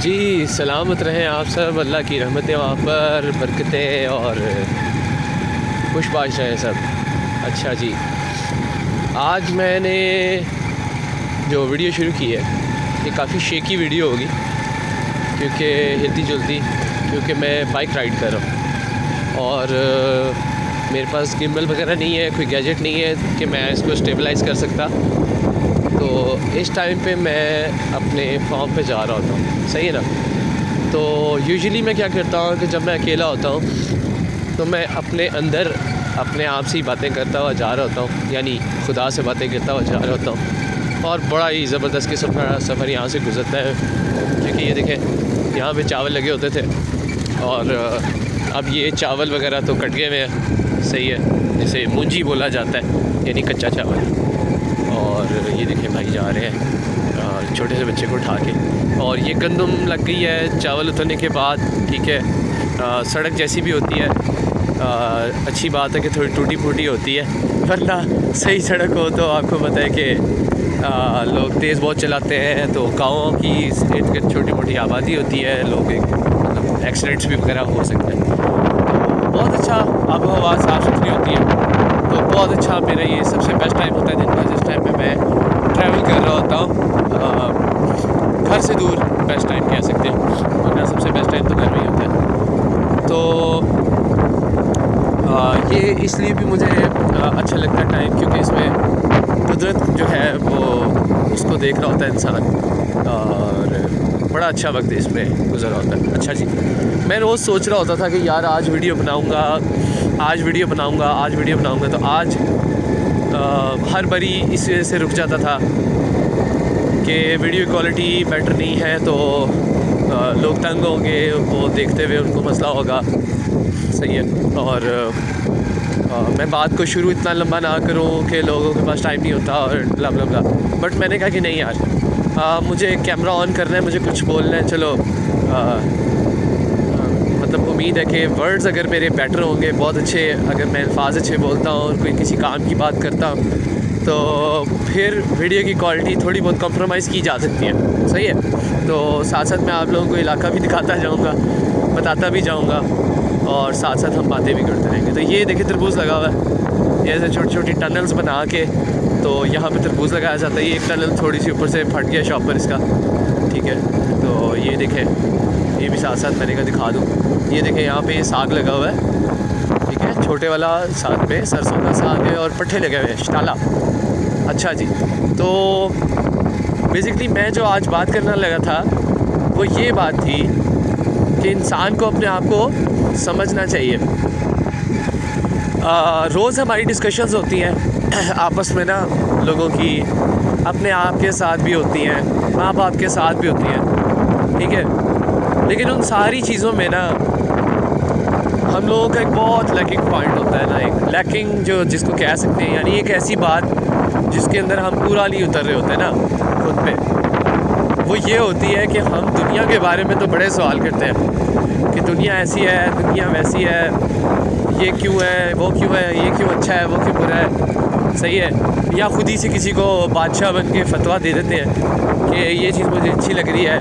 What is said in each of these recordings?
जी सलामत रहें आप सब। अल्लाह की रहमतें वहाँ पर, बरकतें और खुशबाश रहें सब। अच्छा जी, आज मैंने जो वीडियो शुरू की है ये काफ़ी शेकी वीडियो होगी क्योंकि हिलती जुलती, क्योंकि मैं बाइक राइड कर रहा हूँ और मेरे पास गिम्बल वगैरह नहीं है, कोई गैजेट नहीं है कि मैं इसको स्टेबलाइज़ कर सकता। तो इस टाइम पे मैं अपने फॉर्म पे जा रहा होता हूँ, सही है ना। तो यूजुअली मैं क्या करता हूँ कि जब मैं अकेला होता हूँ तो मैं अपने अंदर अपने आप से ही बातें करता हुआ जा रहा होता हूँ, यानी खुदा से बातें करता हुआ जा रहा होता हूँ। और बड़ा ही ज़बरदस्त किस्म का सफ़र यहाँ से गुजरता है क्योंकि ये देखें यहाँ पे चावल लगे होते थे और अब ये चावल वगैरह तो कट गए हुए हैं, सही है, जिसे मुंजी बोला जाता है, यानी कच्चा चावल। और ये देखें भाई जा रहे हैं छोटे से बच्चे को उठा के, और ये गंदम लग गई है चावल उतरने के बाद, ठीक है। सड़क जैसी भी होती है, अच्छी बात है कि थोड़ी टूटी फूटी होती है, वरना सही सड़क हो तो आपको पता है कि लोग तेज़ बहुत चलाते हैं तो गाँवों की इर्द छोटी मोटी आबादी होती है, लोग मतलब एक्सीडेंट्स भी वगैरह हो सकते हैं। तो बहुत अच्छा आबो हवा साफ़ सुथरी होती है, तो बहुत अच्छा मेरा ये सबसे बेस्ट टाइम होता है दिन का, जिस टाइम पे मैं ट्रैवल कर रहा होता हूँ घर से दूर। बेस्ट टाइम कह सकते हैं, वरना सबसे बेस्ट टाइम तो घर में ही होता है। तो ये इसलिए भी मुझे अच्छा लगता है टाइम, क्योंकि इसमें कुदरत जो है वो उसको देख रहा होता है इंसान और बड़ा अच्छा वक्त इसमें गुजर रहा होता है। अच्छा जी, मैं रोज़ सोच रहा होता था कि यार आज वीडियो बनाऊँगा, आज वीडियो बनाऊँगा, आज वीडियो बनाऊँगा, तो आज हर बारी इस वजह से रुक जाता था कि वीडियो क्वालिटी बेटर नहीं है तो लोग तंग होंगे, वो देखते हुए उनको मसला होगा, सही है। और मैं बात को शुरू इतना लंबा ना करूं कि लोगों के पास टाइम नहीं होता और ब्ला ब्ला ब्ला, बट मैंने कहा कि नहीं यार, मुझे कैमरा ऑन करना है, मुझे कुछ बोलना है। चलो मतलब उम्मीद है कि वर्ड्स अगर मेरे बेटर होंगे, बहुत अच्छे, अगर मैं अल्फाज अच्छे बोलता हूँ और कोई किसी काम की बात करता हूँ तो फिर वीडियो की क्वालिटी थोड़ी बहुत कॉम्प्रोमाइज़ की जा सकती है, सही है। तो साथ साथ मैं आप लोगों को इलाका भी दिखाता जाऊँगा, बताता भी जाऊँगा और साथ साथ हम बातें भी करते रहेंगे। तो ये देखिए तरबूज़ लगा हुआ है, ये ऐसे छोटी छोटी टनल्स बना के तो यहाँ पे तरबूज़ लगाया जाता है। ये एक टनल थोड़ी सी ऊपर से फट गया शॉप पर इसका, ठीक है। तो ये देखें, ये भी साथ साथ मैंने कहा दिखा दूँ। ये देखें यहाँ पे ये साग लगा हुआ है, ठीक है, छोटे वाला साग पे सरसों का साग है और पट्ठे लगे हुए हैं, शटाला। अच्छा जी, तो बेसिकली मैं जो आज बात करना लगा था वो ये बात थी कि इंसान को अपने आप को समझना चाहिए। रोज़ हमारी डिस्कशंस होती हैं आपस में ना, लोगों की अपने आप के साथ भी होती हैं, माँ बाप के साथ भी होती हैं, ठीक है। लेकिन उन सारी चीज़ों में ना हम लोगों का एक बहुत लैकिंग पॉइंट होता है ना, एक लैकिंग जो जिसको कह सकते हैं, यानी एक ऐसी बात जिसके अंदर हम पूरा नहीं उतर रहे होते ना खुद पे। वो ये होती है कि हम दुनिया के बारे में तो बड़े सवाल करते हैं कि दुनिया ऐसी है, दुनिया वैसी है, ये क्यों है, वो क्यों है, ये क्यों अच्छा है, वो क्यों बुरा है, सही है। या ख़ुद ही से किसी को बादशाह बन के फतवा दे देते हैं कि ये चीज़ मुझे अच्छी लग रही है,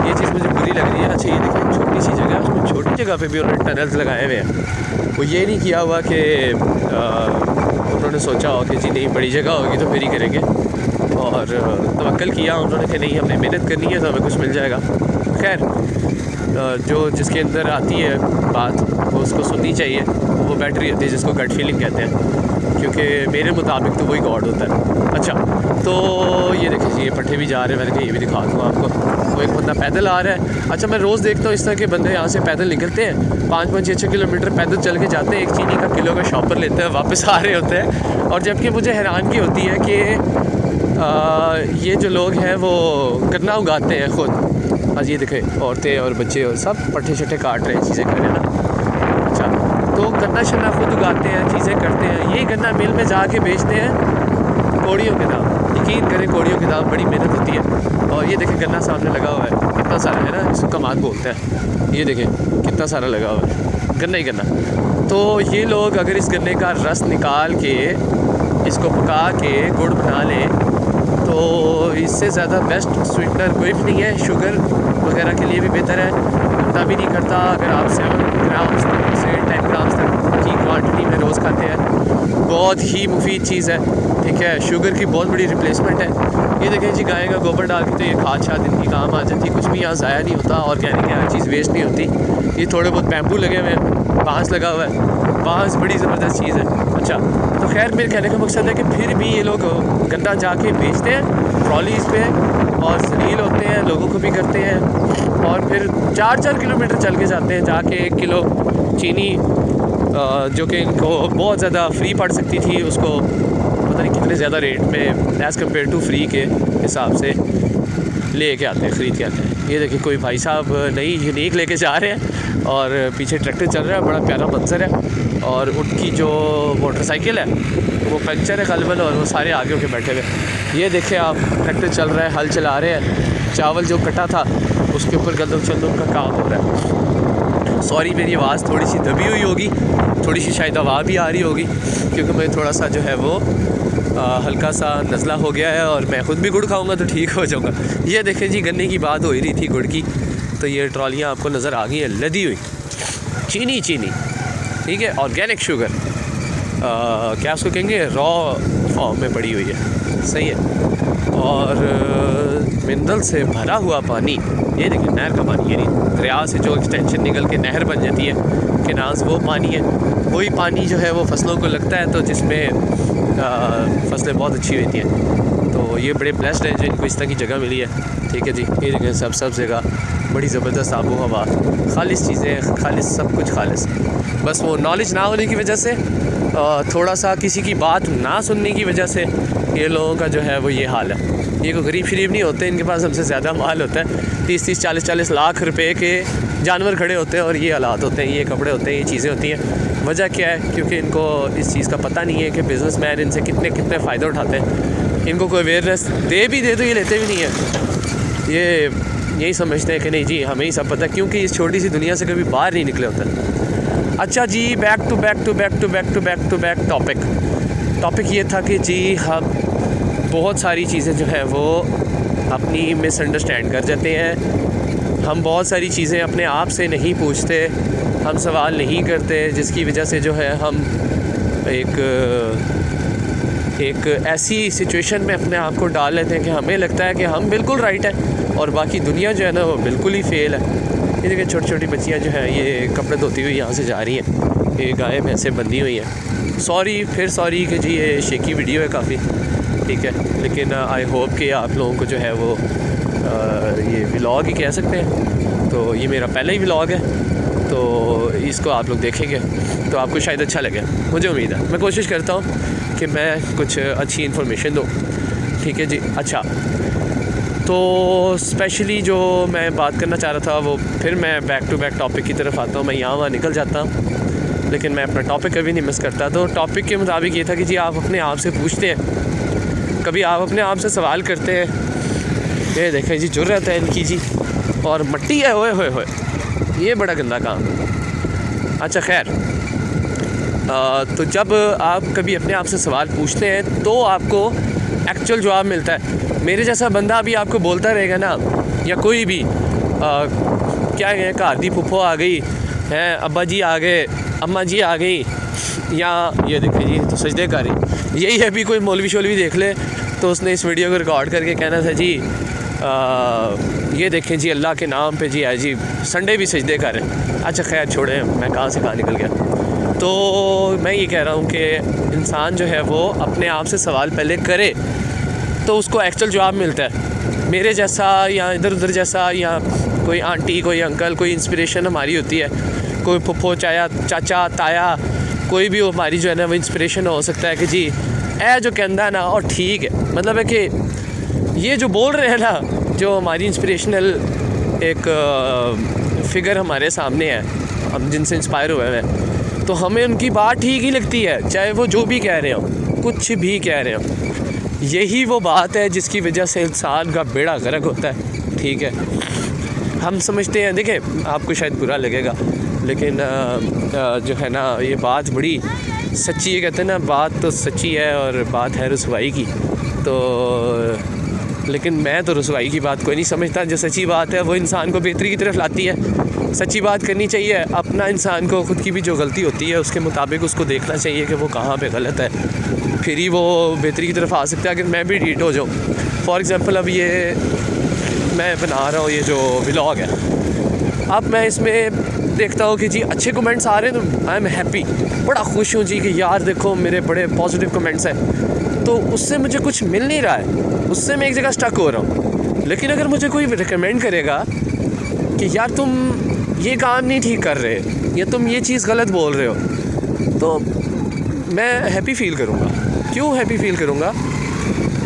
ये चीज़ मुझे बुरी लग रही है। अच्छा ये देखिए छोटी सी जगह, उसमें छोटी जगह पे भी उन्होंने टनल्स लगाए हुए हैं। वो ये नहीं किया हुआ कि उन्होंने सोचा हो कि जी नहीं बड़ी जगह होगी तो फिर ही करेंगे, और तवक्कल किया उन्होंने कि नहीं हमने मेहनत करनी है तो हमें कुछ मिल जाएगा। खैर जो जिसके अंदर आती है बात वो उसको सुननी चाहिए, वो बैटरी होती है जिसको गट फीलिंग कहते हैं, क्योंकि मेरे मुताबिक तो वही गॉड होता है। अच्छा तो ये देखिए ये पट्टे भी जा रहे हैं, मैंने कहा ये भी दिखा दूँ आपको। वो एक बंदा पैदल आ रहा है। अच्छा मैं रोज़ देखता हूँ इस तरह के बंदे यहाँ से पैदल निकलते हैं, 5-5, 6-6 किलोमीटर पैदल चल के जाते हैं, एक चीनी का किलो का शॉपर लेते हैं, वापस आ रहे होते हैं। और जबकि मुझे हैरानगी होती है कि ये जो लोग हैं वो गन्ना उगाते हैं खुद। आज ये देखें औरतें और बच्चे और सब पट्टे शट्टे काट रहे हैं, चीज़ें कर रहे हैं ना। अच्छा तो गन्ना शन्ना खुद उगाते हैं, चीज़ें करते हैं, ये गन्ना मिल में जाके बेचते हैं कौड़ियों के दाम। यकीन करें कौड़ियों के दाम, बड़ी मेहनत होती है। और ये देखें गन्ना सामने लगा हुआ है, कितना सारा है ना, इसको कमाद बोलते हैं। ये देखें कितना सारा लगा हुआ है, गन्ना ही गन्ना। तो ये लोग अगर इस गन्ने का रस निकाल के इसको पका के गुड़ बना लें तो इससे ज़्यादा बेस्ट स्वीटनर कोई भी नहीं है। शुगर वगैरह के लिए भी बेहतर है, गंदा भी नहीं करता। अगर आप 7 ग्राम्स से 10 ग्राम्स तक की क्वांटिटी में रोज़ खाते हैं, बहुत ही मुफीद चीज़ है, ठीक है। शुगर की बहुत बड़ी रिप्लेसमेंट है। ये देखें जी, गाय का गोबर डाल के तो ये खाद शाद इनकी काम आ जाती है, कुछ भी यहाँ ज़ाया नहीं होता, ऑर्गेनिक है, हर चीज़ वेस्ट नहीं होती। ये थोड़े बहुत बैम्बू लगे हुए हैं, बांस लगा हुआ है, बांस बड़ी ज़बरदस्त चीज़ है। अच्छा, तो खैर मेरे कहने का मकसद है कि फिर भी ये लोग गंदा जाके बेचते हैं ट्रॉलीज़ पे और जलील होते हैं, लोगों को भी करते हैं, और फिर 4-4 किलोमीटर चल के जाते हैं, जाके 1 किलो चीनी जो कि इनको बहुत ज़्यादा फ्री पड़ सकती थी, उसको पता नहीं कितने ज़्यादा रेट में एज़ कम्पेयर टू फ्री के हिसाब से ले के आते हैं, ख़रीद के आते हैं। ये देखिए कोई भाई साहब नई यूनिक लेके जा रहे हैं और पीछे ट्रैक्टर चल रहा है, बड़ा प्यारा मंजर है। और उनकी जो मोटरसाइकिल है वो पंक्चर है गलबन, और वो सारे आगे होके बैठे हुए। ये देखें आप, ट्रैक्टर चल रहा है, हल चला रहे हैं, चावल जो कटा था उसके ऊपर गंदम चंदम का काम हो रहा है। सॉरी मेरी आवाज़ थोड़ी सी दबी हुई होगी, थोड़ी सी शायद हवा भी आ रही होगी, क्योंकि मैं थोड़ा सा जो है वो हल्का सा नज़ला हो गया है, और मैं ख़ुद भी गुड़ खाऊंगा तो ठीक हो जाऊंगा। ये देखें जी, गन्ने की बात हो ही रही थी गुड़ की, तो ये ट्रॉलियाँ आपको नज़र आ गई हैं लदी हुई, चीनी, ठीक है, ऑर्गेनिक शुगर, क्या उसको कहेंगे, रॉ फॉर्म में पड़ी हुई है, सही है। और मिनरल से भरा हुआ पानी, ये देखिए नहर का पानी, यानी दरिया से जो एक्सटेंशन निकल के नहर बन जाती है केनाज, वो पानी है। वही पानी जो है वो फसलों को लगता है, तो जिसमें फसलें बहुत अच्छी होती हैं। तो ये बड़े ब्लेस्ड हैं जो इनको इस तरह की जगह मिली है, ठीक है जी। ये देखिए सब जगह बड़ी ज़बरदस्त आबो हवा, खालिश चीज़ें, खालिश सब कुछ खालिश। बस वो नॉलेज ना होने की वजह से, थोड़ा सा किसी की बात ना सुनने की वजह से ये लोगों का जो है वो ये हाल है। ये कोई गरीब शरीफ नहीं होते, इनके पास हमसे ज़्यादा माल होता है, 30-30, 40-40 लाख रुपए के जानवर खड़े होते हैं, और ये हालात होते हैं, ये कपड़े होते हैं, ये चीज़ें होती हैं। वजह क्या है? क्योंकि इनको इस चीज़ का पता नहीं है कि बिज़नेसमैन इनसे कितने फ़ायदे उठाते हैं। इनको कोई अवेयरनेस दे तो ये लेते भी नहीं है। ये यही समझते हैं कि नहीं जी हमें ही सब पता है, क्योंकि इस छोटी सी दुनिया से कभी बाहर नहीं निकले होते। अच्छा जी, बैक टू बैक टॉपिक ये था कि जी हम बहुत सारी चीज़ें जो है वो अपनी मिसअंडरस्टैंड कर जाते हैं। हम बहुत सारी चीज़ें अपने आप से नहीं पूछते, हम सवाल नहीं करते, जिसकी वजह से जो है हम एक ऐसी सिचुएशन में अपने आप को डाल लेते हैं कि हमें लगता है कि हम बिल्कुल राइट है और बाकी दुनिया जो है ना वो बिल्कुल ही फेल है। ये देखिए छोटी छोटी बच्चियाँ जो हैं ये कपड़े धोती हुई यहाँ से जा रही हैं, ये गाय भैंसें बंधी हुई हैं। सॉरी कि जी ये शेकी वीडियो है काफ़ी, ठीक है, लेकिन आई होप कि आप लोगों को जो है वो ये व्लॉग ही कह सकते हैं। तो ये मेरा पहला ही व्लॉग है, तो इसको आप लोग देखेंगे तो आपको शायद अच्छा लगे, मुझे उम्मीद है। मैं कोशिश करता हूँ कि मैं कुछ अच्छी इन्फॉर्मेशन दूँ, ठीक है जी। अच्छा, तो स्पेशली जो मैं बात करना चाह रहा था वो फिर मैं बैक टू बैक टॉपिक की तरफ आता हूँ। मैं यहाँ वहाँ निकल जाता हूँ, लेकिन मैं अपना टॉपिक कभी नहीं मिस करता। तो टॉपिक के मुताबिक ये था कि जी आप अपने आप से पूछते हैं, कभी आप अपने आप से सवाल करते हैं। ये देखें जी जुर्रत है इनकी जी, और मट्टी है, होए ये बड़ा गंदा काम। अच्छा खैर, तो जब आप कभी अपने आप से सवाल पूछते हैं तो आपको एक्चुअल जवाब मिलता है। मेरे जैसा बंदा अभी आपको बोलता रहेगा ना, या कोई भी क्या है, घर दी फुफो आ गई है, अब्बा जी आ गए, अम्मा जी आ गई, या ये देखिए जी तो सजदे कर रही। यही है, भी कोई मौलवी शोलवी देख ले तो उसने इस वीडियो को रिकॉर्ड करके कहना था जी ये देखें जी अल्लाह के नाम पे जी है जी संडे भी सजदे कर रहे हैं। अच्छा खैर छोड़े, मैं कहाँ से कहाँ निकल गया। तो मैं ये कह रहा हूँ कि इंसान जो है वो अपने आप से सवाल पहले करे तो उसको एक्चुअल जवाब मिलता है। मेरे जैसा या इधर उधर जैसा, या कोई आंटी, कोई अंकल, कोई इंस्पिरेशन हमारी होती है, कोई फुफ्फो, चाचा, ताया, कोई भी हमारी जो है ना वो इंस्पिरेशन हो सकता है कि जी ऐ जो कहना ना और ठीक है। मतलब है कि ये जो बोल रहे हैं ना, जो हमारी इंस्पिरेशनल एक फिगर हमारे सामने है, हम जिनसे इंस्पायर हुए हैं, तो हमें उनकी बात ठीक ही लगती है, चाहे वो जो भी कह रहे हो, कुछ भी कह रहे हो। यही वो बात है जिसकी वजह से इंसान का बेड़ा गर्क होता है, ठीक है। हम समझते हैं, देखें आपको शायद बुरा लगेगा, लेकिन जो है ना ये बात बड़ी सच्ची है। कहते हैं ना बात तो सच्ची है और बात है रुसवाई की। तो लेकिन मैं तो रुसवाई की बात कोई नहीं समझता। जो सच्ची बात है वो इंसान को बेहतरी की तरफ लाती है। सच्ची बात करनी चाहिए। अपना इंसान को ख़ुद की भी जो गलती होती है उसके मुताबिक उसको देखना चाहिए कि वो कहाँ पे गलत है, फिर ही वो बेहतरी की तरफ आ सकता है। अगर मैं भी डीट हो जाऊँ, फॉर एग्ज़ाम्पल अब ये मैं बना रहा हूँ ये जो व्लॉग है, अब मैं इसमें देखता हूँ कि जी अच्छे कमेंट्स आ रहे हैं तो आई एम हैप्पी, बड़ा खुश हूँ जी कि यार देखो मेरे बड़े पॉजिटिव कमेंट्स हैं। तो उससे मुझे कुछ मिल नहीं रहा है, उससे मैं एक जगह स्टक हो रहा हूँ। लेकिन अगर मुझे कोई रिकमेंड करेगा कि यार तुम ये काम नहीं ठीक कर रहे या तुम ये चीज़ गलत बोल रहे हो, तो मैं हैप्पी फ़ील करूँगा। क्यों हैप्पी फ़ील करूँगा?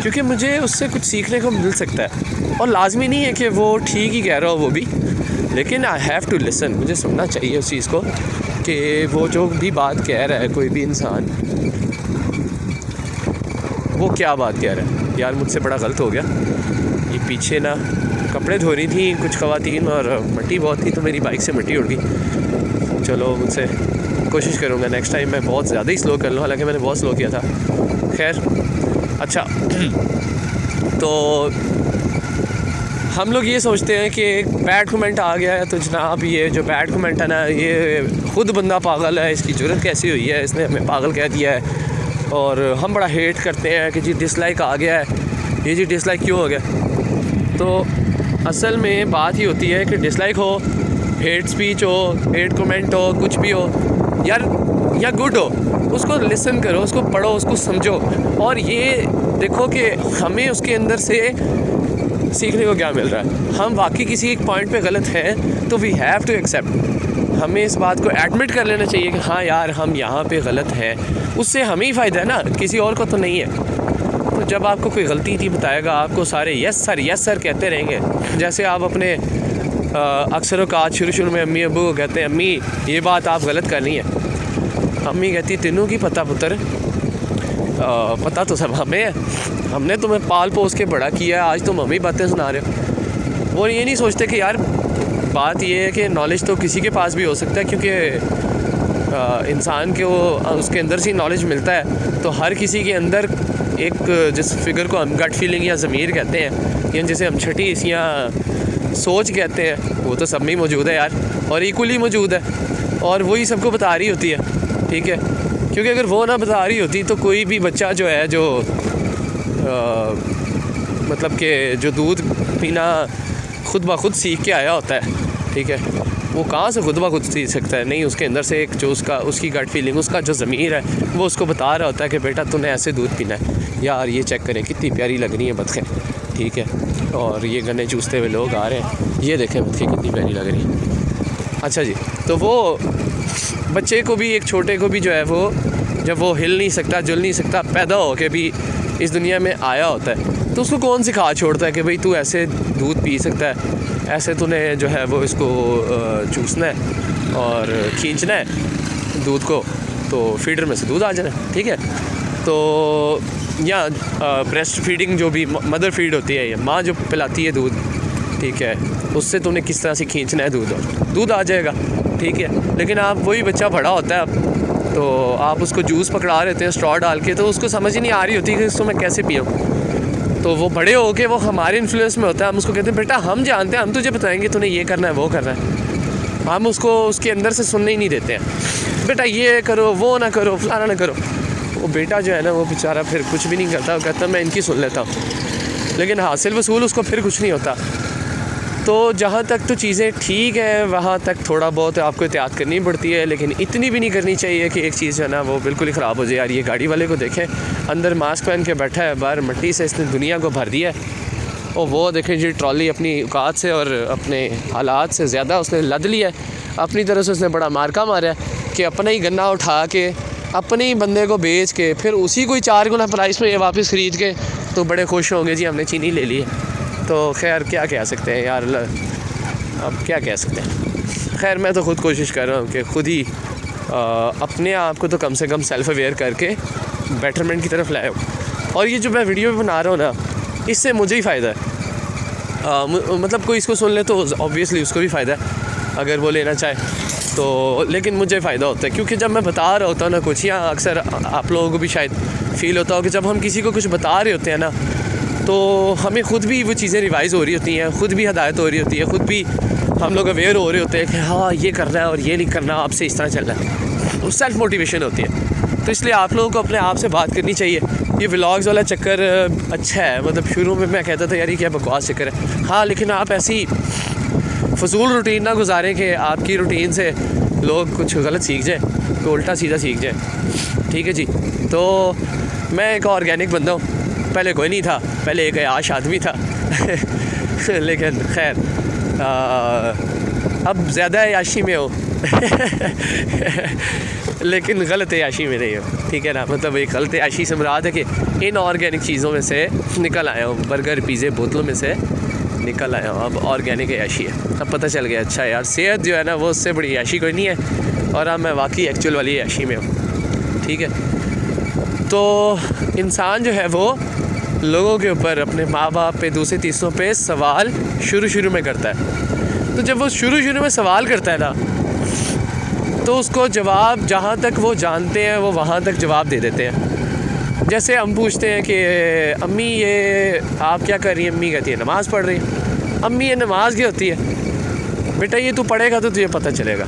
क्योंकि मुझे उससे कुछ सीखने को मिल सकता है। और लाजमी नहीं है कि वो ठीक ही कह रहा हो वो भी, लेकिन आई हैव टू लिसन। मुझे सुनना चाहिए उस चीज़ को कि वो जो भी बात कह रहा है कोई भी इंसान, वो क्या बात कह रहा है। यार मुझसे बड़ा गलत हो गया। ये पीछे ना कपड़े धो रही थी कुछ ख़वातीन और मिट्टी बहुत थी तो मेरी बाइक से मिट्टी उड़ गई। चलो मुझसे कोशिश करूँगा नेक्स्ट टाइम मैं बहुत ज़्यादा ही स्लो कर लूँ, हालांकि मैंने बहुत स्लो किया था। खैर अच्छा, तो हम लोग ये सोचते हैं कि एक बैड कमेंट आ गया है तो जनाब ये जो बैड कमेंट है ना, ये ख़ुद बंदा पागल है, इसकी ज़रूरत कैसी हुई है, इसने हमें पागल कह दिया है। और हम बड़ा हेट करते हैं कि जी डिसलाइक आ गया है, ये जी डिसलाइक क्यों हो गया। तो असल में बात ही होती है कि डिसलाइक हो, हेट स्पीच हो, हेट कमेंट हो, कुछ भी हो यार, या गुड हो, उसको लिसन करो, उसको पढ़ो, उसको समझो और ये देखो कि हमें उसके अंदर से सीखने को क्या मिल रहा है। हम वाकई किसी एक पॉइंट पे गलत हैं तो वी हैव टू एक्सेप्ट। हमें इस बात को एडमिट कर लेना चाहिए कि हाँ यार हम यहाँ पे गलत हैं, उससे हमें ही फ़ायदा है ना, किसी और को तो नहीं है। तो जब आपको कोई गलती थी बताएगा, आपको सारे यस सर कहते रहेंगे। जैसे आप अपने अक्सर औकात शुरू में अम्मी अब्बू को कहते हैं अम्मी ये बात आप गलत कर रही हैं, अम्मी कहती तेनों की पता पुत्र, पता तो सब हमें है, हमने तुम्हें पाल पोस के बड़ा किया है, आज तुम हमें बातें सुना रहे हो। वो ये नहीं सोचते कि यार बात ये है कि नॉलेज तो किसी के पास भी हो सकता है, क्योंकि इंसान के वो उसके अंदर से नॉलेज मिलता है। तो हर किसी के अंदर एक जिस फिगर को हम गट फीलिंग या ज़मीर कहते हैं, या जिसे हम छठी या सोच कहते हैं, वो तो सब में ही मौजूद है यार, और इक्वली मौजूद है और वही सबको बता रही होती है। ठीक है, क्योंकि अगर वो ना बता रही होती तो कोई भी बच्चा जो है जो मतलब कि जो दूध पीना खुद ब खुद सीख के आया होता है, ठीक है, वो कहाँ से खुद ब खुद सीख सकता है? नहीं, उसके अंदर से एक जो उसकी गट फीलिंग, उसका जो ज़मीर है वो उसको बता रहा होता है कि बेटा तूने ऐसे दूध पीना है। यार ये चेक करें कितनी प्यारी लग रही है बतखें, ठीक है, और ये गन्ने चूसते हुए लोग आ रहे हैं, ये देखें बतखें कितनी प्यारी लग रही है। अच्छा जी, तो वो बच्चे को भी, एक छोटे को भी जो है वो जब वो हिल नहीं सकता, जुल नहीं सकता, पैदा हो के भी इस दुनिया में आया होता है, तो उसको कौन सिखा छोड़ता है कि भाई तू ऐसे दूध पी सकता है, ऐसे तूने जो है वो इसको चूसना है और खींचना है दूध को, तो फीडर में से दूध आ जाना है। ठीक है, तो या ब्रेस्ट फीडिंग जो भी मदर फीड होती है, ये माँ जो पिलाती है दूध, ठीक है, उससे तूने किस तरह से खींचना है दूध, और दूध आ जाएगा। ठीक है, लेकिन आप वही बच्चा बड़ा होता है तो आप उसको जूस पकड़ा रहते हैं स्ट्रॉ डाल के, तो उसको समझ ही नहीं आ रही होती कि इसको मैं कैसे पीऊँ। तो वो बड़े हो के वो हमारे इन्फ्लुएंस में होता है, हम उसको कहते हैं बेटा हम जानते हैं, हम तुझे बताएंगे तूने ये करना है वो करना है। हम उसको उसके अंदर से सुनने ही नहीं देते हैं, बेटा ये करो वो ना करो फलाना ना करो। वो बेटा जो है ना वो बेचारा फिर कुछ भी नहीं करता, वो कहता मैं इनकी सुन लेता हूँ, लेकिन हासिल वसूल उसको फिर कुछ नहीं होता। तो जहाँ तक तो चीज़ें ठीक है वहाँ तक थोड़ा बहुत आपको एहतियात करनी पड़ती है, लेकिन इतनी भी नहीं करनी चाहिए कि एक चीज़ जो है ना वो बिल्कुल ही ख़राब हो जाए। यार ये गाड़ी वाले को देखें, अंदर मास्क पहन के बैठा है, बाहर मिट्टी से इसने दुनिया को भर दिया है, और वो देखें जी ट्रॉली अपनी औकात से और अपने हालात से ज़्यादा उसने लद लिया है, अपनी तरह से उसने बड़ा मार्का मारा है कि अपना ही गन्ना उठा के अपने ही बंदे को बेच के फिर उसी को 4 गुना प्राइस में ये वापस ख़रीद के तो बड़े खुश होंगे जी हमने चीनी ले ली है। तो खैर क्या कह सकते हैं यार, अब क्या कह सकते हैं। खैर मैं तो ख़ुद कोशिश कर रहा हूँ कि ख़ुद ही अपने आप को तो कम से कम सेल्फ़ अवेयर करके बेटरमेंट की तरफ लाए। और ये जो मैं वीडियो बना रहा हूँ ना, इससे मुझे ही फ़ायदा है। मतलब कोई इसको सुन ले तो ऑब्वियसली उसको भी फ़ायदा है अगर वो लेना चाहे तो, लेकिन मुझे फ़ायदा होता है क्योंकि जब मैं बता रहा होता हूँ ना कुछ, या अक्सर आप लोगों को भी शायद फ़ील होता हो कि जब हम किसी को कुछ बता रहे होते हैं ना तो हमें ख़ुद भी वो चीज़ें रिवाइज़ हो रही होती हैं, ख़ुद भी हदायत हो रही होती है, ख़ुद भी हम लोग अवेयर हो रहे होते हैं कि हाँ ये करना है और ये नहीं करना, आपसे इस तरह चलना है। तो सेल्फ़ मोटिवेशन होती है। तो इसलिए आप लोगों को अपने आप से बात करनी चाहिए। ये व्लॉग्स वाला चक्कर अच्छा है, मतलब शुरू में मैं कहता था यार ये क्या बकवास चक्कर है। हाँ, लेकिन आप ऐसी फजूल रूटीन ना गुजारें कि आपकी रूटीन से लोग कुछ गलत सीख जाए, तो उल्टा सीधा सीख जाए। ठीक है जी। तो मैं एक ऑर्गेनिक बंदा हूँ, पहले कोई नहीं था, पहले एक आश आदमी था लेकिन खैर अब ज़्यादा याशी में हो लेकिन गलत याशी में नहीं हो। ठीक है ना, मतलब एक गलत याशी से मुराद है कि इन ऑर्गेनिक चीज़ों में से निकल आया हूँ, बर्गर पिज़्ज़े बोतलों में से निकल आया हूँ। अब ऑर्गेनिक याशी है। अब पता चल गया अच्छा यार सेहत जो है ना वो उससे बड़ी याशी कोई नहीं है, और अब मैं वाकई एक्चुअल वाली याशी में हूँ। ठीक है। तो इंसान जो है वो लोगों के ऊपर, अपने माँ बाप पे, दूसरे तीसरों पे सवाल शुरू में करता है। तो जब वो शुरू में सवाल करता है ना, तो उसको जवाब जहाँ तक वो जानते हैं वो वहाँ तक जवाब दे देते हैं। जैसे हम पूछते हैं कि अम्मी ये आप क्या कर रही हैं? अम्मी कहती है नमाज़ पढ़ रही है। अम्मी ये नमाज़ क्या होती है? बेटा ये तू पढ़ेगा तो तुझे पता चलेगा।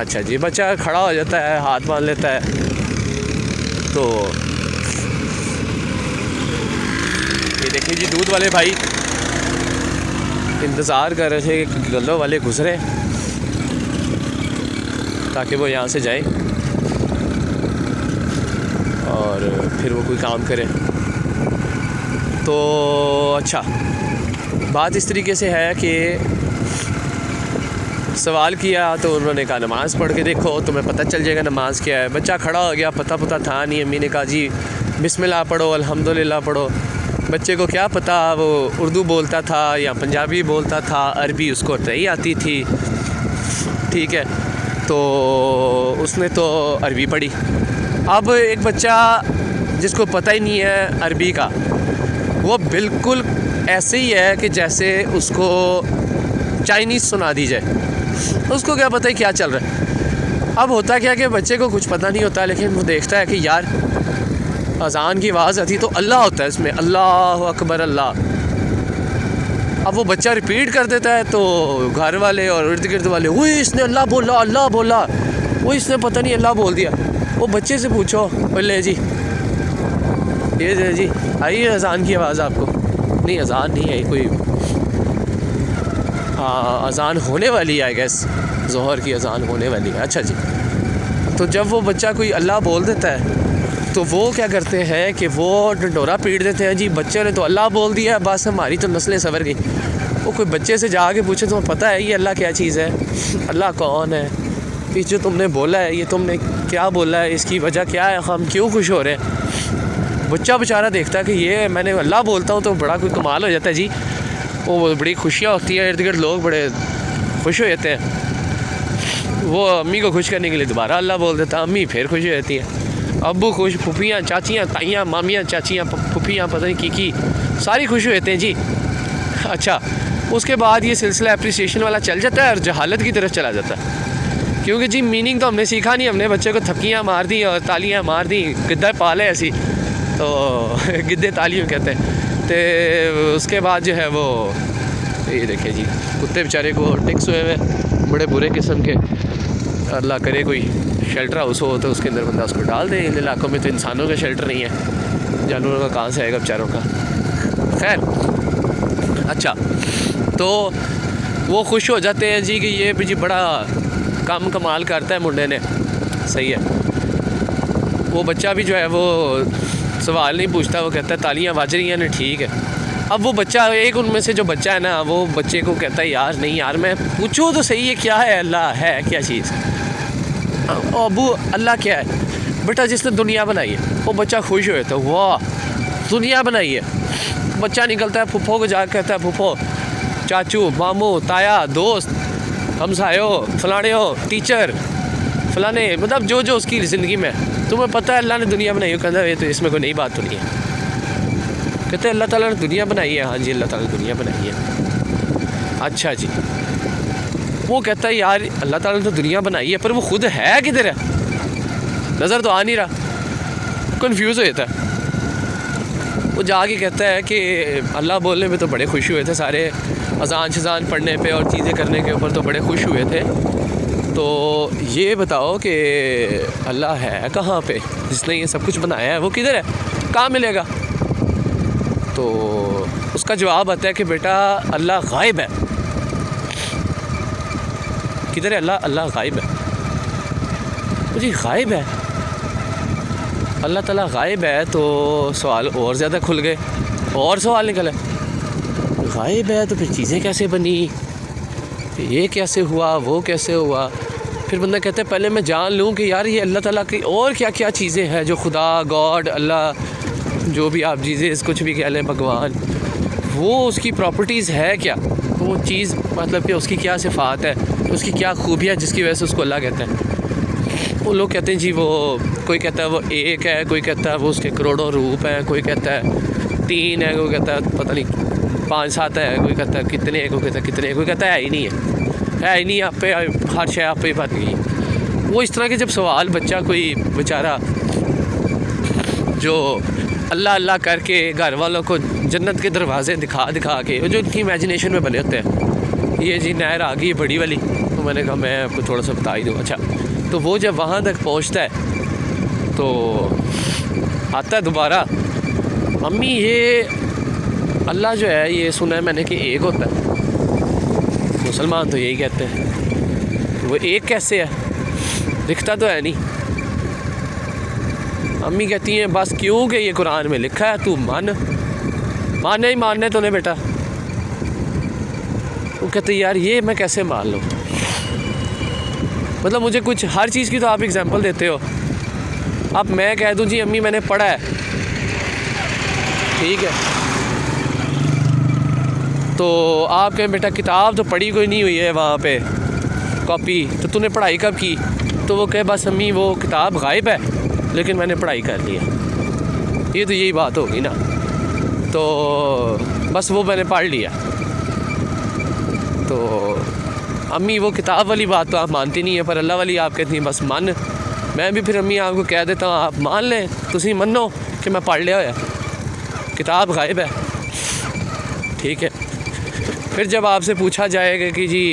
अच्छा जी, बच्चा खड़ा हो जाता है, हाथ बांध लेता है। तो ये देखिए जी, दूध वाले भाई इंतज़ार कर रहे थे कि गल्लों वाले गुजरे ताकि वो यहाँ से जाए और फिर वो कोई काम करे। तो अच्छा, बात इस तरीके से है कि सवाल किया तो उन्होंने कहा नमाज़ पढ़ के देखो, तुम्हें पता चल जाएगा नमाज़ क्या है। बच्चा खड़ा हो गया, पता था नहीं। अम्मी ने कहा जी बिस्मिल्लाह पढ़ो, अल्हम्दुलिल्लाह पढ़ो। बच्चे को क्या पता वो उर्दू बोलता था या पंजाबी बोलता था, अरबी उसको नहीं आती थी। ठीक है, तो उसने तो अरबी पढ़ी। अब एक बच्चा जिसको पता ही नहीं है अरबी का, वो बिल्कुल ऐसे ही है कि जैसे उसको चाइनीज़ सुना दी जाए, उसको क्या पता है क्या चल रहा है। अब होता क्या कि बच्चे को कुछ पता नहीं होता, लेकिन वो देखता है कि यार अज़ान की आवाज़ आती तो अल्लाह होता है इसमें, अल्लाह अकबर अल्लाह। अब वो बच्चा रिपीट कर देता है तो घर वाले और इर्द गिर्द वाले, वो इसने अल्लाह बोला, वो इसने पता नहीं अल्लाह बोल दिया। वो बच्चे से पूछो, बोले जी ये जी आई है अज़ान की आवाज़ आपको? नहीं अज़ान नहीं है, कोई अज़ान होने वाली है, आई गेस ज़ोहर की अज़ान होने वाली है। अच्छा जी। तो जब वो बच्चा कोई अल्लाह बोल देता है तो वो क्या करते हैं कि वो डंडोरा पीट देते हैं, जी बच्चे ने तो अल्लाह बोल दिया, बस हमारी तो नस्लें सवर गई। वो कोई बच्चे से जाके पूछे तुम्हें पता है ये अल्लाह क्या चीज़ है? अल्लाह कौन है? ये जो तुमने बोला है ये तुमने क्या बोला है? इसकी वजह क्या है? हम क्यों खुश हो रहे हैं? बच्चा बेचारा देखता है कि ये मैंने अल्लाह बोलता हूँ तो बड़ा कोई कमाल हो जाता है जी। वो बड़ी खुशियाँ होती है, इर्द गिर्द लोग बड़े खुश हो जाते हैं। वो अम्मी को खुश करने के लिए दोबारा अल्लाह बोल देता है, अम्मी फिर खुश हो जाती है, अब्बू खुश, फूफियाँ, चाचियाँ, ताइयाँ, मामियाँ, चाचियाँ, फूफियाँ, पता नहीं की सारी खुश होते हैं जी। अच्छा, उसके बाद ये सिलसिला अप्रिसिएशन वाला चल जाता है और जहालत की तरफ चला जाता है, क्योंकि जी मीनिंग तो हमने सीखा नहीं। हमने बच्चे को थपकियाँ मार दी और तालियाँ मार दी, गिद्दा पाले ऐसी, तो गिद्दे तालियों कहते हैं। तो उसके बाद जो है वो ये देखिए जी, कुत्ते बेचारे को टिक्स हुए हुए बड़े बुरे किस्म के। अल्लाह करे कोई शेल्टर हाउस हो तो उसके अंदर बंदा उसको डाल दे। इन इलाकों में तो इंसानों का शेल्टर नहीं है, जानवरों का कहाँ से आएगा बेचारों का। खैर अच्छा, तो वो खुश हो जाते हैं जी कि ये भी जी बड़ा काम कमाल करता है मुंडे ने, सही है। वो बच्चा भी जो है वो सवाल नहीं पूछता, वो कहता है तालियां बज रही हैं ना, ठीक है। अब वो बच्चा, एक उनमें से जो बच्चा है ना, वो बच्चे को कहता है यार नहीं यार मैं पूछूँ तो सही है क्या है, अल्लाह है क्या चीज़? अबू अल्लाह क्या है? बेटा जिसने दुनिया बनाई है। वो बच्चा खुश हो जाता है, वाह दुनिया बनाई है। बच्चा निकलता है फूफो को जाकर कहता है, फूफो, चाचू, मामू, ताया, दोस्त, हमसायो, फलाने हो, टीचर, फलाने, मतलब जो जो उसकी ज़िंदगी में तुम्हें पता है अल्लाह ने दुनिया बनाई हो। कहता है ये तो इसमें कोई नई बात तो नहीं है। कहते हैं अल्लाह ताला ने दुनिया बनाई है। हाँ जी अल्लाह ताला ने दुनिया बनाई है। अच्छा जी। वो कहता है यार अल्लाह ताला ने तो दुनिया बनाई है, पर वो खुद है किधर है? नज़र तो आ नहीं रहा। कन्फ्यूज़ हो जाता है। वो जाके कहता है कि अल्लाह बोलने में तो बड़े खुश हुए थे सारे, अज़ान शज़ान पढ़ने पे और चीज़ें करने के ऊपर तो बड़े खुश हुए थे। तो ये बताओ कि अल्लाह है कहाँ पे, जिसने ये सब कुछ बनाया है वो किधर है, कहाँ मिलेगा? तो उसका जवाब आता है कि बेटा अल्लाह गायब है। किधर है अल्लाह? अल्लाह गायब है। जी गायब है, अल्लाह ताला गायब है। तो सवाल और ज़्यादा खुल गए, और सवाल निकले, गायब है तो फिर चीज़ें कैसे बनी, ये कैसे हुआ, वो कैसे हुआ? फिर बंदा कहता है पहले मैं जान लूँ कि यार ये अल्लाह ताला की और क्या क्या चीज़ें हैं जो खुदा, गॉड, अल्लाह, जो भी आप चीज़ें कुछ भी कह लें, भगवान, वो उसकी प्रॉपर्टीज़ है क्या, वो चीज़ मतलब कि उसकी क्या सिफ़ात है, उसकी क्या खूबियाँ जिसकी वजह से उसको अल्लाह कहते हैं। वो लोग कहते हैं जी वो, कोई कहता है वो एक है, कोई कहता है वो उसके करोड़ों रूप हैं, कोई कहता है 3 है, कोई कहता है पता नहीं 5-7 है, कोई कहता है कितने, कोई कहता है कितने, कोई कहता है ही नहीं है ही नहीं, आप पे हर शय आप पे ही बन गई। वो इस तरह के जब सवाल बच्चा कोई बेचारा जो अल्लाह अल्लाह करके घर वालों को जन्नत के दरवाज़े दिखा के, जो उनकी इमेजिनेशन में बने होते हैं, ये जी नहर आ गई बड़ी वाली, तो मैंने कहा मैं आपको थोड़ा सा बता ही दूँ। अच्छा, तो वो जब वहाँ तक पहुँचता है तो आता है दोबारा, अम्मी ये अल्लाह जो है ये सुना है मैंने कि एक होता है, मुसलमान तो यही कहते हैं, वो एक कैसे है, दिखता तो है नहीं। अम्मी कहती हैं बस क्यों कि ये कुरान में लिखा है, तू मानना ही मानना है तूने बेटा। वो कहते यार ये मैं कैसे मान लूँ, मतलब मुझे कुछ हर चीज़ की तो आप एग्जांपल देते हो। अब मैं कह दूँ जी अम्मी मैंने पढ़ा है, ठीक है, तो आप कहें बेटा किताब तो पढ़ी कोई नहीं हुई है वहाँ पे कॉपी, तो तूने पढ़ाई कब की? तो वो कहे बस अम्मी वो किताब गायब है लेकिन मैंने पढ़ाई कर ली है। ये तो यही बात होगी ना, तो बस वो मैंने पढ़ लिया। तो अम्मी वो किताब वाली बात तो आप मानती नहीं है, पर अल्लाह वाली आप कहती हैं बस मान। मैं भी फिर अम्मी आपको कह देता हूँ आप मान लें, तुसी मनो कि मैं पढ़ लिया है, किताब गायब है, ठीक है। फिर जब आपसे पूछा जाएगा कि जी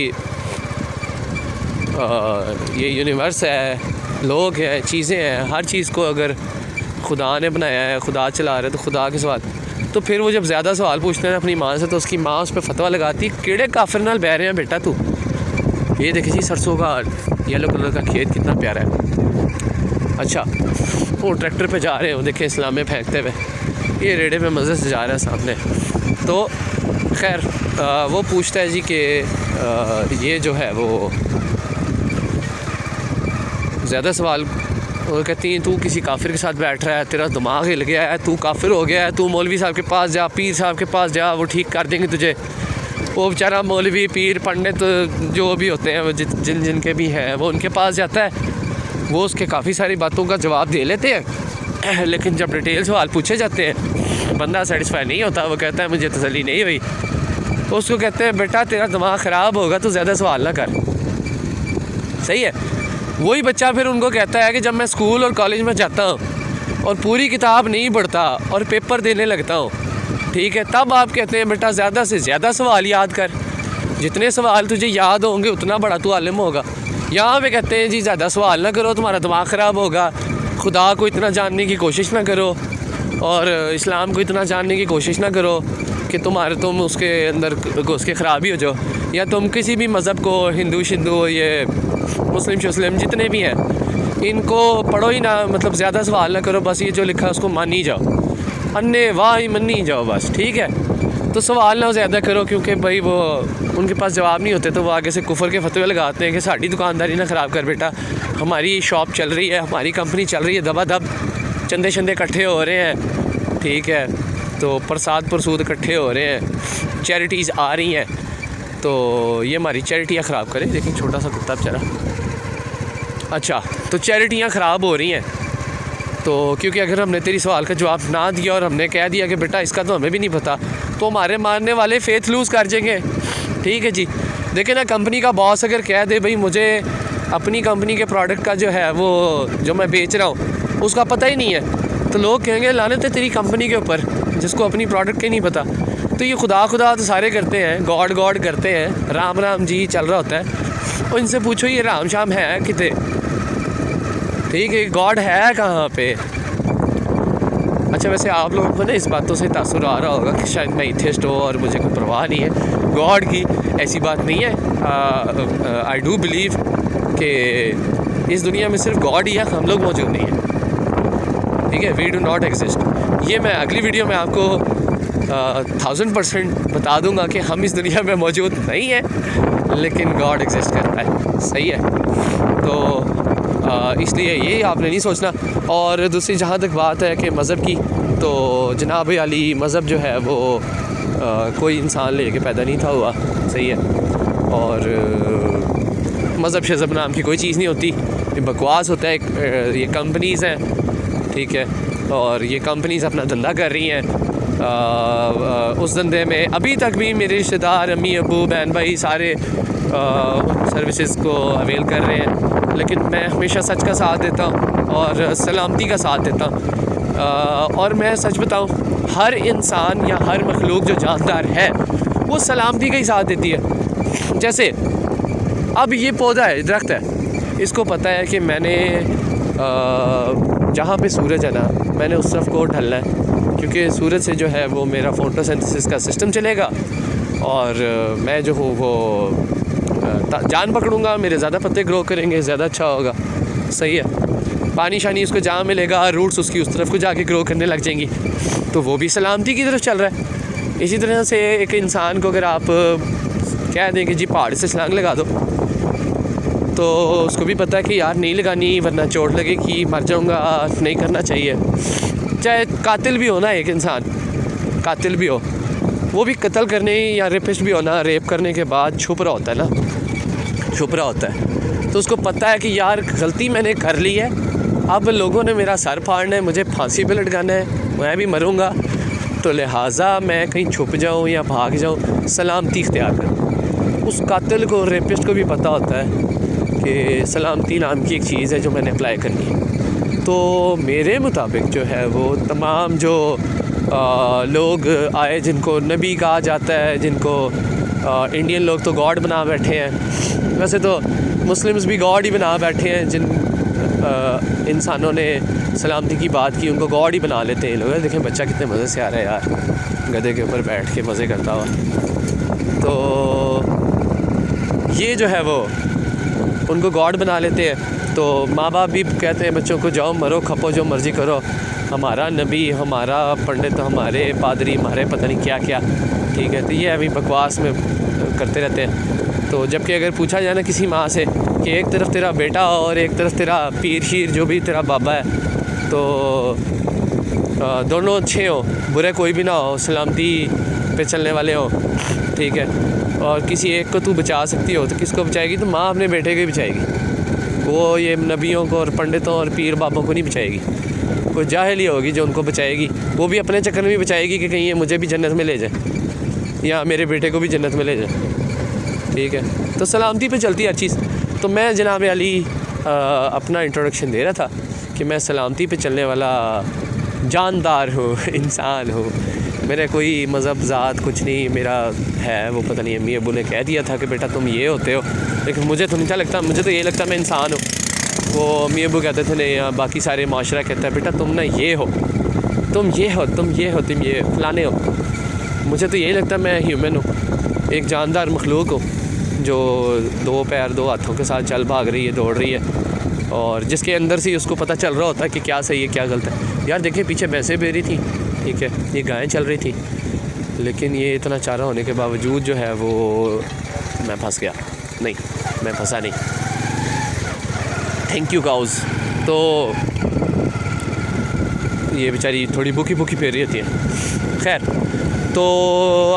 ये यूनिवर्स है, लोग हैं, चीज़ें हैं, हर चीज़ को अगर खुदा ने बनाया है, खुदा चला रहा है, तो खुदा के सवाल, तो फिर वो जब ज़्यादा सवाल पूछते हैं अपनी माँ से, तो उसकी माँ उस पर फतवा लगाती, केड़े काफिर नाल बह रहे हैं बेटा तू, ये देखिए जी सरसों का येलो कलर का खेत कितना प्यारा है। अच्छा, वो ट्रैक्टर पे जा रहे हो, देखे इस्लामें फेंकते हुए, ये रेड़े पे मज़े से जा रहा है सामने। तो खैर वो पूछता है जी कि ये जो है वो ज़्यादा सवाल, वो कहती हैं तू किसी काफिर के साथ बैठ रहा है, तेरा दिमाग हिल गया है, तू काफिर हो गया है, तू मौलवी साहब के पास जा, पीर साहब के पास जा, वो ठीक कर देंगे तुझे। वो बेचारा मौलवी, पीर, पंडित जो भी होते हैं, वो जिनके भी हैं, वो उनके पास जाता है, वो उसके काफ़ी सारी बातों का जवाब दे लेते हैं, लेकिन जब डिटेल सवाल पूछे जाते हैं बंदा सेटिस्फाई नहीं होता, वो कहता है मुझे तसल्ली नहीं हुई। तो उसको कहते हैं बेटा तेरा दिमाग ख़राब होगा, तो ज़्यादा सवाल ना कर, सही है। वही बच्चा फिर उनको कहता है कि जब मैं स्कूल और कॉलेज में जाता हूँ और पूरी किताब नहीं पढ़ता और पेपर देने लगता हूँ, ठीक है, तब आप कहते हैं बेटा ज़्यादा से ज़्यादा सवाल याद कर, जितने सवाल तुझे याद होंगे उतना बड़ा तू आलिम होगा। यहाँ पे कहते हैं जी ज़्यादा सवाल ना करो, तुम्हारा दिमाग ख़राब होगा, खुदा को इतना जानने की कोशिश ना करो और इस्लाम को इतना जानने की कोशिश ना करो कि तुम उसके अंदर घुस के ख़राबी हो जाओ, या तुम किसी भी मज़हब को, हिंदू शिंदू, ये मुस्लिम जितने भी हैं, इनको पढ़ो ही ना, मतलब ज़्यादा सवाल ना करो, बस ये जो लिखा है उसको मान ही जाओ, अन्य वाह ही मन ही जाओ बस, ठीक है। तो सवाल ना ज़्यादा करो, क्योंकि भाई वो उनके पास जवाब नहीं होते, तो वो आगे से कुफर के फतवे लगाते हैं कि साड़ी दुकानदारी ना ख़राब कर बेटा, हमारी शॉप चल रही है, हमारी कंपनी चल रही है, दबादब चंदे शंदे इकट्ठे हो रहे हैं, ठीक है, तो प्रसाद प्रसूद इकट्ठे हो रहे हैं, चैरिटीज़ आ रही हैं, तो ये हमारी चैरिटियाँ ख़राब करें। देखिए छोटा सा कुत्ता बेचारा। अच्छा, तो चैरिटियाँ ख़राब हो रही हैं, तो क्योंकि अगर हमने तेरी सवाल का जवाब ना दिया और हमने कह दिया कि बेटा इसका तो हमें भी नहीं पता, तो हमारे मानने वाले फेथ लूज़ कर जाएंगे, ठीक है जी। देखिए ना, कंपनी का बॉस अगर कह दे भाई मुझे अपनी कंपनी के प्रोडक्ट का जो है वो जो मैं बेच रहा हूँ उसका पता ही नहीं है, तो लोग कहेंगे लानत है तेरी कंपनी के ऊपर, जिसको अपनी प्रोडक्ट के नहीं पता। तो ये खुदा तो सारे करते हैं, गॉड करते हैं, राम जी चल रहा होता है। और इनसे पूछो ये राम शाम है कितने, ठीक है, गॉड है कहाँ पे। अच्छा वैसे आप लोगों को ना इस बातों से तासुर आ रहा होगा कि शायद मैं एथिस्ट हूँ और मुझे कोई परवाह नहीं है गॉड की। ऐसी बात नहीं है। आई डू बिलीव कि इस दुनिया में सिर्फ गॉड ही है, हम लोग मौजूद नहीं हैं, ठीक है। We do not exist. ये मैं अगली वीडियो में आपको 1000% बता दूंगा कि हम इस दुनिया में मौजूद नहीं हैं, लेकिन गॉड एग्जिस्ट करता है, सही है। तो इसलिए ये आपने नहीं सोचना। और दूसरी जहाँ तक बात है कि मज़हब की, तो जनाब अली मज़हब जो है वो कोई इंसान लेके पैदा नहीं था हुआ, सही है। और मज़हब शज़ब नाम की कोई चीज़ नहीं होती, ये बकवास होता है। ये कंपनीज़ हैं, ठीक है, और ये कंपनीज़ अपना धंधा कर रही हैं। उस धंधे में अभी तक भी मेरे रिश्तेदार, अम्मी अबू, बहन भाई सारे सर्विसेज को अवेल कर रहे हैं। लेकिन मैं हमेशा सच का साथ देता हूँ और सलामती का साथ देता हूँ। और मैं सच बताऊँ, हर इंसान या हर मखलूक जो जानदार है वो सलामती का ही साथ देती है। जैसे अब ये पौधा है, दरख्त है, इसको पता है कि मैंने जहाँ पे सूरज है ना, मैंने उस तरफ को ढलना है, क्योंकि सूरज से जो है वो मेरा फोटोसिंथेसिस का सिस्टम चलेगा और मैं जो हूँ वो जान पकड़ूंगा, मेरे ज़्यादा पत्ते ग्रो करेंगे, ज़्यादा अच्छा होगा, सही है। पानी शानी उसको जहाँ मिलेगा, रूट्स उसकी उस तरफ को जाके ग्रो करने लग जाएंगी, तो वो भी सलामती की तरफ चल रहा है। इसी तरह से एक इंसान को अगर आप कह दें कि जी पहाड़ से छलांग लगा दो, तो उसको भी पता है कि यार नहीं लगानी वरना चोट लगेगी, मर जाऊँगा, नहीं करना चाहिए। चाहे कातिल भी हो ना, एक इंसान कातिल भी हो, वो भी कत्ल करने या रेपिस्ट भी हो ना, रेप करने के बाद छुप रहा होता है ना, छुप रहा होता है। तो उसको पता है कि यार गलती मैंने कर ली है, अब लोगों ने मेरा सर फाड़ना है, मुझे फांसी पे लटकाना है, मैं भी मरूँगा, तो लिहाजा मैं कहीं छुप जाऊँ या भाग जाऊँ, सलामती इख्तियार करूँ। उस कातिल को, रेपिस्ट को भी पता होता है कि सलामती नाम की एक चीज़ है जो मैंने अप्लाई करनी है। तो मेरे मुताबिक जो है वो तमाम जो लोग आए जिनको नबी कहा जाता है, जिनको इंडियन लोग तो गॉड बना बैठे हैं, वैसे तो मुस्लिम्स भी गॉड ही बना बैठे हैं, जिन इंसानों ने सलामती की बात की उनको गॉड ही बना लेते हैं लोग। देखें बच्चा कितने मज़े से आ रहा है यार, गधे के ऊपर बैठ के मज़े करता हुआ। तो ये जो है वो उनको गॉड बना लेते हैं। तो माँ बाप भी कहते हैं बच्चों को जाओ मरो खपो जो मर्ज़ी करो, हमारा नबी, हमारा पंडित, हमारे पादरी, हमारे पता नहीं क्या क्या, ठीक है। तो ये अभी बकवास में करते रहते हैं। तो जबकि अगर पूछा जाए ना किसी माँ से कि एक तरफ तेरा बेटा और एक तरफ तेरा पीर शीर जो भी तेरा बाबा है, तो दोनों अच्छे हो, बुरे कोई भी ना हो, सलामती पे चलने वाले हो, ठीक है, और किसी एक को तू बचा सकती हो, तो किसको बचाएगी? तो माँ अपने बेटे को ही बचाएगी, वो ये नबियों को और पंडितों और पीर बाबों को नहीं बचाएगी। कोई जाहिल ही होगी जो उनको बचाएगी, वो भी अपने चक्कर में भी बचाएगी कि कहीं ये मुझे भी जन्नत में ले जाए या मेरे बेटे को भी जन्नत में ले जाए, ठीक है। तो सलामती पे चलती है हर चीज़। तो मैं जनाब अली अपना इंट्रोडक्शन दे रहा था कि मैं सलामती पे चलने वाला जानदार हूँ, इंसान हूँ, मेरा कोई मज़हब ज़ात कुछ नहीं मेरा है। वो पता नहीं अम्मी अबू ने कह दिया था कि बेटा तुम ये होते हो, लेकिन मुझे तो नहीं लगता, मुझे तो ये लगता मैं इंसान हूँ। वो अम्मी अबू कहते थे नहीं, या बाकी सारे माशरा कहता है बेटा तुम ना ये हो, तुम ये हो, तुम ये हो, तुम ये फलाने हो। मुझे तो यही लगता मैं ह्यूमन हूँ, एक जानदार मखलूक हूँ जो दो पैर दो हाथों के साथ चल भाग रही है, दौड़ रही है, और जिसके अंदर से उसको पता चल रहा होता है कि क्या सही है क्या गलत है। यार देखिए पीछे भैंसें बह रही थी, ठीक है, ये गायें चल रही थी, लेकिन ये इतना चारा होने के बावजूद जो है वो मैं फंस गया। नहीं, मैं फंसा नहीं, थैंक यू काउज़। तो ये बेचारी थोड़ी भूखी फेर रही होती है। खैर, तो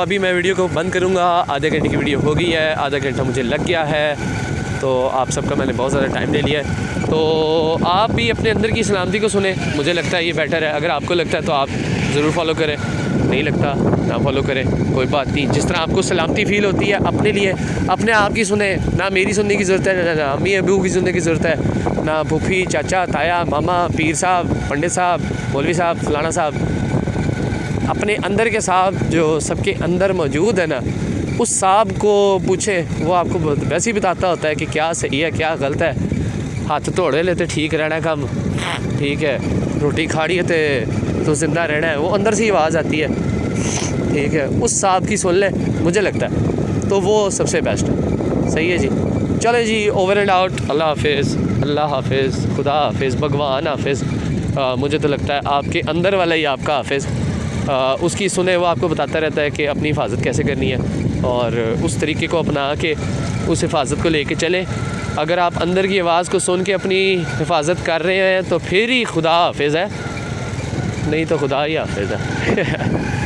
अभी मैं वीडियो को बंद करूँगा, आधे घंटे की वीडियो हो गई है, आधा घंटा मुझे लग गया है, तो आप सबका मैंने बहुत ज़्यादा टाइम ले लिया है। तो आप भी अपने अंदर की सलामती को सुने, मुझे लगता है ये बेटर है। अगर आपको लगता है तो आप ज़रूर फॉलो करें, नहीं लगता ना फॉलो करें, कोई बात नहीं। जिस तरह आपको सलामती फ़ील होती है अपने लिए, अपने आप की सुने, ना मेरी सुनने की ज़रूरत है, ना अम्मी अबू की सुनने की ज़रूरत है, ना फूफी चाचा ताया मामा पीर साहब पंडित साहब मौलवी साहब फलाना साहब, अपने अंदर के सांप जो सबके अंदर मौजूद है ना, उस सांप को पूछे, वो आपको वैसे ही बताता होता है कि क्या सही है क्या गलत है। हाथ धोड़े लेते ठीक रहना कम, ठीक है, रोटी खानी है तो ज़िंदा रहना है, वो अंदर से ही आवाज़ आती है, ठीक है, उस सांप की सुन ले, मुझे लगता है तो वो सबसे बेस्ट है। सही है जी, चले जी, ओवर एंड आउट, अल्लाह हाफिज़, अल्लाह हाफिज़, खुदा हाफिज़, भगवान हाफिज़। मुझे तो लगता है आपके अंदर वाला ही आपका हाफिज़, उसकी सुने, वो आपको बताता रहता है कि अपनी हिफाजत कैसे करनी है, और उस तरीके को अपना के उस हिफाजत को लेके चलें। अगर आप अंदर की आवाज़ को सुन के अपनी हिफाजत कर रहे हैं तो फिर ही खुदा हाफिज़ है, नहीं तो खुदा ही हाफिज़ है।